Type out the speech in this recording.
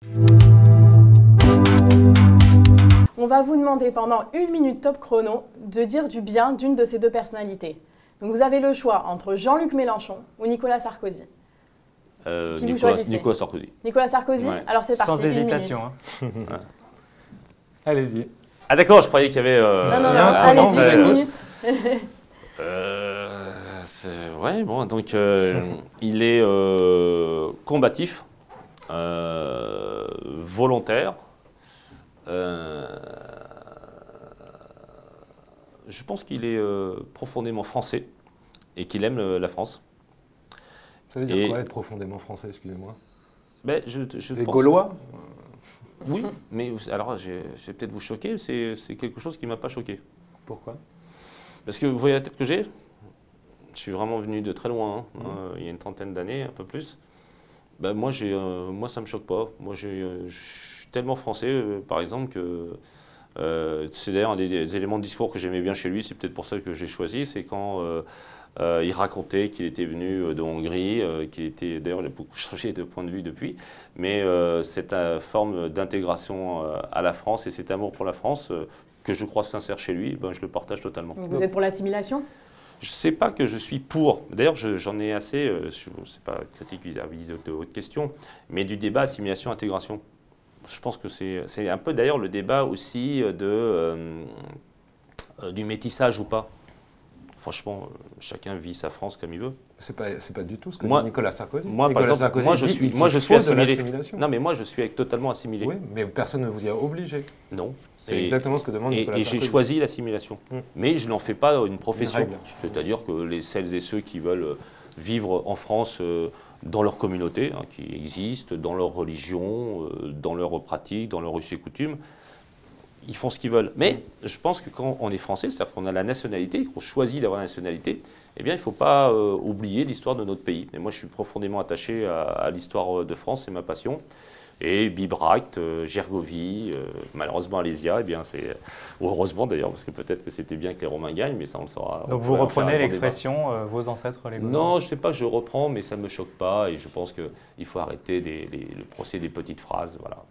On va vous demander pendant 1 minute top chrono de dire du bien d'une de ces deux personnalités. Donc vous avez le choix entre Jean-Luc Mélenchon ou Nicolas Sarkozy. Qui vous choisissez? Nicolas Sarkozy. Nicolas Sarkozy, ouais. Alors c'est parti. Sans hésitation. Hein. Ouais. Allez-y. Ah d'accord, je croyais qu'il y avait... Non, allez-y, 1 minute. Ouais, bon, donc il est combatif, volontaire. Je pense qu'il est profondément français et qu'il aime la France. Ça veut dire quoi être profondément français, excusez-moi? Ben, Des Gaulois? Oui, mais alors je vais peut-être vous choquer, c'est quelque chose qui ne m'a pas choqué. Pourquoi? Parce que vous voyez la tête que j'ai? Je suis vraiment venu de très loin, hein, il y a une trentaine d'années, un peu plus. Ben, moi, ça ne me choque pas. Moi, je suis tellement français, par exemple, que c'est d'ailleurs un des éléments de discours que j'aimais bien chez lui, c'est peut-être pour ça que j'ai choisi, c'est quand il racontait qu'il était venu de Hongrie, qu'il était, d'ailleurs il a beaucoup changé de point de vue depuis, mais cette forme d'intégration à la France et cet amour pour la France, que je crois sincère chez lui, ben, je le partage totalement. Donc vous êtes pour l'assimilation? Je ne sais pas que je suis pour. D'ailleurs, j'en ai assez, ce n'est pas critique vis-à-vis de votre question, mais du débat assimilation-intégration. Je pense que c'est un peu d'ailleurs le débat aussi du métissage ou pas. Franchement, chacun vit sa France comme il veut. C'est pas du tout ce que dit Nicolas Sarkozy. Moi, par exemple, moi je suis assimilé. Non, mais moi je suis totalement assimilé. Oui, mais personne ne vous y a obligé. Non. C'est exactement ce que demande Nicolas Sarkozy. Et j'ai choisi l'assimilation. Mais je n'en fais pas une profession. C'est-à-dire que celles et ceux qui veulent vivre en France dans leur communauté, hein, qui existent, dans leur religion, dans leurs pratiques, dans leurs us et coutumes, ils font ce qu'ils veulent. Mais je pense que quand on est français, c'est-à-dire qu'on a la nationalité, qu'on choisit d'avoir la nationalité, eh bien, il ne faut pas oublier l'histoire de notre pays. Et moi, je suis profondément attaché à l'histoire de France, c'est ma passion. Et Bibracte, Gergovie, malheureusement Alésia, eh bien c'est heureusement d'ailleurs, parce que peut-être que c'était bien que les Romains gagnent, mais ça on le saura. Donc vous reprenez l'expression vos ancêtres les Gaulois? Non, je ne sais pas que je reprends, mais ça ne me choque pas et je pense qu'il faut arrêter le procès des petites phrases. Voilà.